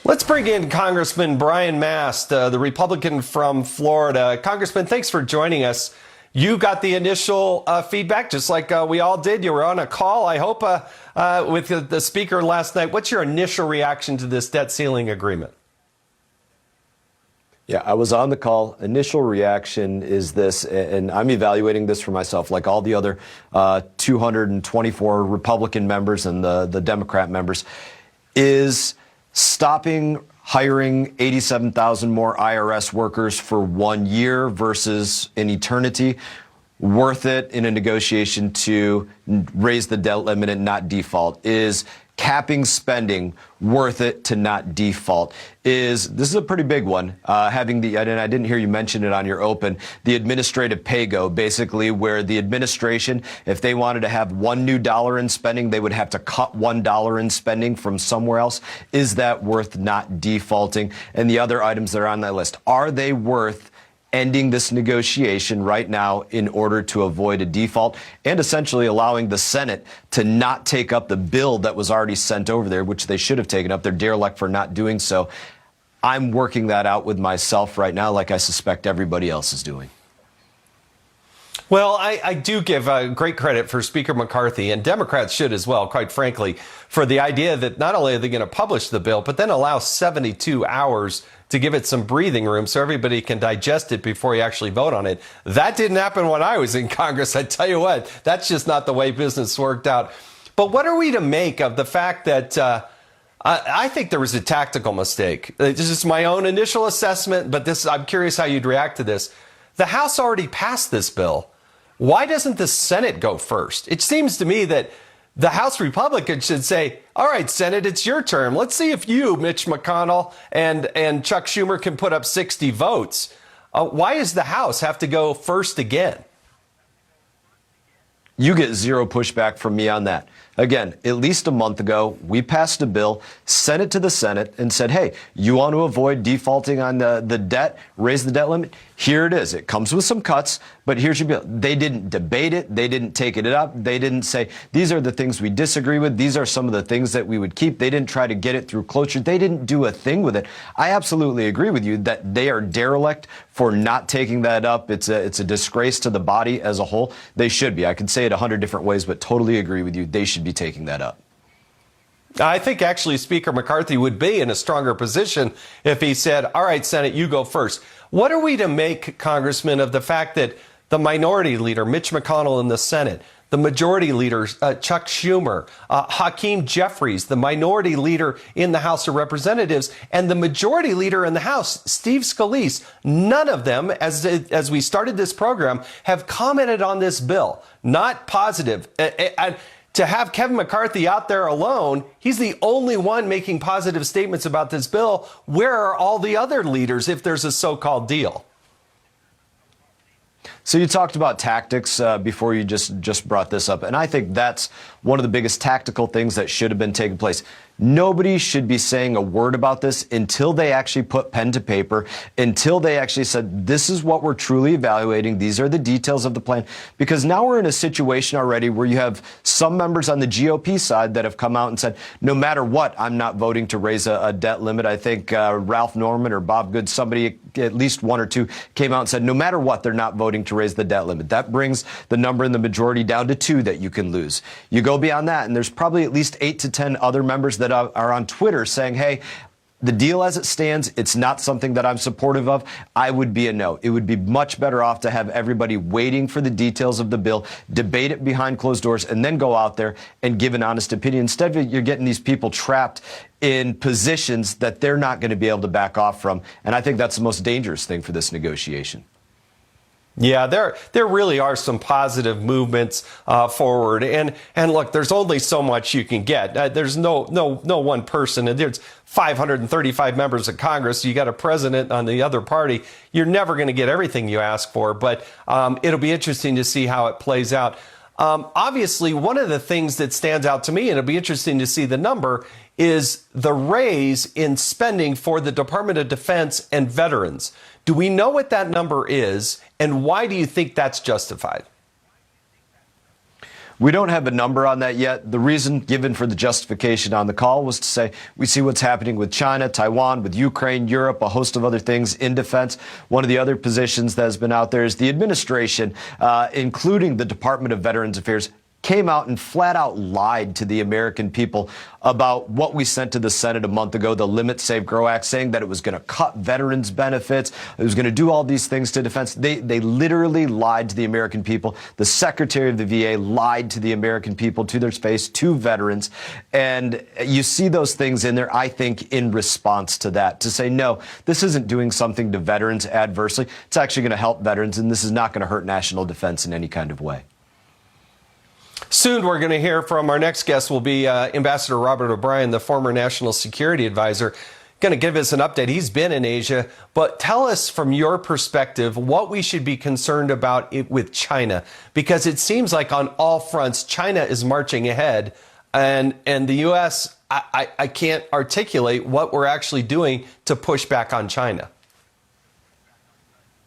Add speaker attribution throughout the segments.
Speaker 1: Let's bring in Congressman Brian Mast, the Republican from Florida. Congressman, thanks for joining us. You got the initial feedback, just like we all did. You were on a call, I hope, with the speaker last night. What's your initial reaction to this debt ceiling agreement?
Speaker 2: Yeah, I was on the call. Initial reaction is this, and I'm evaluating this for myself, like all the other 224 Republican members and the Democrat members, is stopping hiring 87,000 more IRS workers for 1 year versus an eternity worth it in a negotiation to raise the debt limit and not default? Is capping spending worth it to not default? This is a pretty big one, having and I didn't hear you mention it on your open, the administrative PAYGO, basically where the administration, if they wanted to have $1 new in spending, they would have to cut $1 in spending from somewhere else. Is that worth not defaulting? And the other items that are on that list, are they worth ending this negotiation right now in order to avoid a default and essentially allowing the Senate to not take up the bill that was already sent over there, which they should have taken up? They're derelict for not doing so. I'm working that out with myself right now, like I suspect everybody else is doing.
Speaker 1: Well, I do give great credit for Speaker McCarthy, and Democrats should as well, quite frankly, for the idea that not only are they going to publish the bill, but then allow 72 hours to give it some breathing room so everybody can digest it before you actually vote on it. That didn't happen when I was in Congress. I tell you what, that's just not the way business worked out. But what are we to make of the fact that I think there was a tactical mistake? This is my own initial assessment, but I'm curious how you'd react to this. The House already passed this bill. Why doesn't the Senate go first? It seems to me that the House Republicans should say, all right, Senate, it's your turn. Let's see if you, Mitch McConnell, and Chuck Schumer can put up 60 votes. Why does the House have to go first again?
Speaker 2: You get zero pushback from me on that. Again, at least a month ago, we passed a bill, sent it to the Senate, and said, hey, you want to avoid defaulting on the debt, raise the debt limit? Here it is. It comes with some cuts, but here's your bill. They didn't debate it. They didn't take it up. They didn't say, these are the things we disagree with. These are some of the things that we would keep. They didn't try to get it through cloture. They didn't do a thing with it. I absolutely agree with you that they are derelict for not taking that up. It's a disgrace to the body as a whole. They should be. I could say it 100 different ways, but totally agree with you. They should be taking that up.
Speaker 1: I think actually Speaker McCarthy would be in a stronger position if he said, all right, Senate, you go first. What are we to make, Congressman, of the fact that the minority leader, Mitch McConnell in the Senate, the majority leader, Chuck Schumer, Hakeem Jeffries, the minority leader in the House of Representatives, and the majority leader in the House, Steve Scalise, none of them, as we started this program, have commented on this bill. Not positive. To have Kevin McCarthy out there alone, he's the only one making positive statements about this bill. Where are all the other leaders if there's a so-called deal?
Speaker 2: So you talked about tactics before you just brought this up, and I think that's one of the biggest tactical things that should have been taking place. Nobody should be saying a word about this until they actually put pen to paper, until they actually said, this is what we're truly evaluating. These are the details of the plan. Because now we're in a situation already where you have some members on the GOP side that have come out and said, no matter what, I'm not voting to raise a debt limit. I think Ralph Norman or Bob Good, somebody, at least one or two, came out and said, no matter what, they're not voting to raise the debt limit. That brings the number in the majority down to 2 that you can lose. You go beyond that, and there's probably at least 8 to 10 other members that are on Twitter saying, hey, the deal as it stands, it's not something that I'm supportive of. I would be a no. It would be much better off to have everybody waiting for the details of the bill, debate it behind closed doors, and then go out there and give an honest opinion. Instead of you're getting these people trapped in positions that they're not going to be able to back off from. And I think that's the most dangerous thing for this negotiation.
Speaker 1: Yeah, there really are some positive movements forward, and look, there's only so much you can get. There's no one person, and there's 535 members of Congress. You got a president on the other party. You're never going to get everything you ask for, but it'll be interesting to see how it plays out. Obviously, one of the things that stands out to me, and it'll be interesting to see the number, is the raise in spending for the Department of Defense and veterans. Do we know what that number is, and why do you think that's justified?
Speaker 2: We don't have a number on that yet. The reason given for the justification on the call was to say we see what's happening with China, Taiwan, with Ukraine, Europe, a host of other things in defense. One of the other positions that has been out there is the administration, including the Department of Veterans Affairs, came out and flat out lied to the American people about what we sent to the Senate a month ago, the Limit, Save, Grow Act, saying that it was going to cut veterans' benefits, it was going to do all these things to defense. They literally lied to the American people. The Secretary of the VA lied to the American people to their face, to veterans. And you see those things in there, I think, in response to that, to say, no, this isn't doing something to veterans adversely. It's actually going to help veterans, and this is not going to hurt national defense in any kind of way.
Speaker 1: Soon we're going to hear from our next guest will be Ambassador Robert O'Brien, the former National Security Advisor, going to give us an update. He's been in Asia, but tell us from your perspective what we should be concerned about with China, because it seems like on all fronts, China is marching ahead and the U.S., I can't articulate what we're actually doing to push back on China.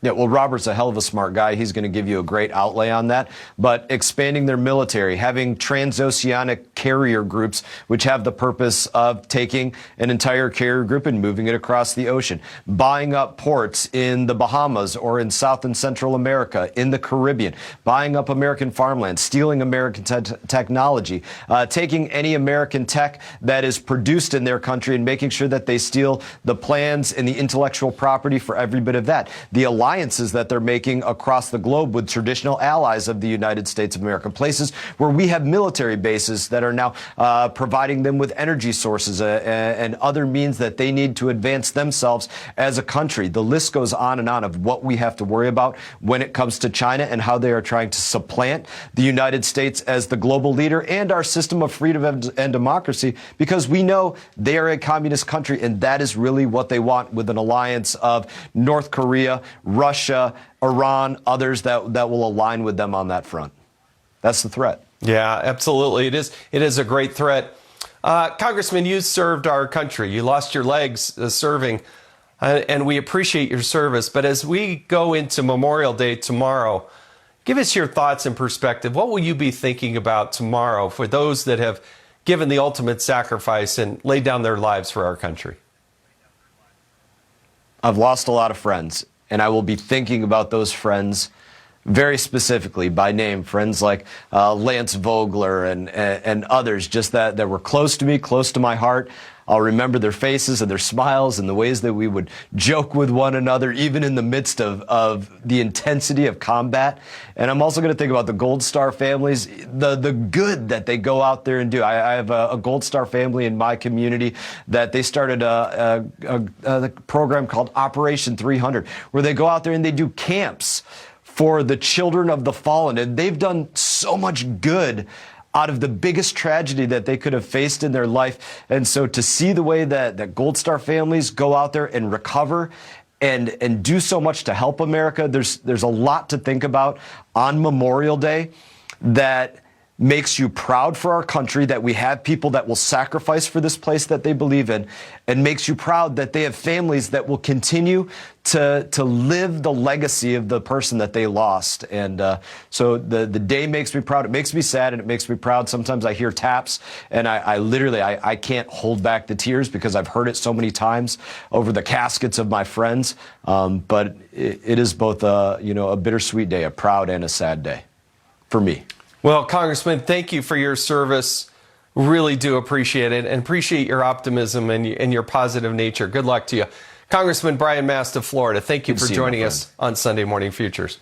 Speaker 2: Yeah, well, Robert's a hell of a smart guy. He's going to give you a great outlay on that. But expanding their military, having transoceanic carrier groups, which have the purpose of taking an entire carrier group and moving it across the ocean, buying up ports in the Bahamas or in South and Central America, in the Caribbean, buying up American farmland, stealing American technology, taking any American tech that is produced in their country and making sure that they steal the plans and the intellectual property for every bit of that. The alliances that they're making across the globe with traditional allies of the United States of America, places where we have military bases that are now providing them with energy sources and other means that they need to advance themselves as a country. The list goes on and on of what we have to worry about when it comes to China and how they are trying to supplant the United States as the global leader and our system of freedom and democracy, because we know they are a communist country, and that is really what they want with an alliance of North Korea, Russia, Iran, others that will align with them on that front. That's the threat.
Speaker 1: Yeah, absolutely. It is a great threat. Congressman, you served our country. You lost your legs serving, and we appreciate your service. But as we go into Memorial Day tomorrow, give us your thoughts and perspective. What will you be thinking about tomorrow for those that have given the ultimate sacrifice and laid down their lives for our country?
Speaker 2: I've lost a lot of friends, and I will be thinking about those friends very specifically by name, friends like Lance Vogler and others just that were close to me, close to my heart. I'll remember their faces and their smiles and the ways that we would joke with one another, even in the midst of the intensity of combat. And I'm also going to think about the Gold Star families, the good that they go out there and do. I have a Gold Star family in my community that they started a program called Operation 300, where they go out there and they do camps for the children of the fallen. And they've done so much good out of the biggest tragedy that they could have faced in their life. And so to see the way that Gold Star families go out there and recover and do so much to help America, there's a lot to think about on Memorial Day that makes you proud for our country, that we have people that will sacrifice for this place that they believe in, and makes you proud that they have families that will continue to live the legacy of the person that they lost. And so the day makes me proud. It makes me sad and it makes me proud. Sometimes I hear taps and I literally can't hold back the tears because I've heard it so many times over the caskets of my friends. But it is both a bittersweet day, a proud and a sad day for me.
Speaker 1: Well, Congressman, thank you for your service. Really do appreciate it and appreciate your optimism and your positive nature. Good luck to you. Congressman Brian Mast of Florida, thank you for joining us on Sunday Morning Futures.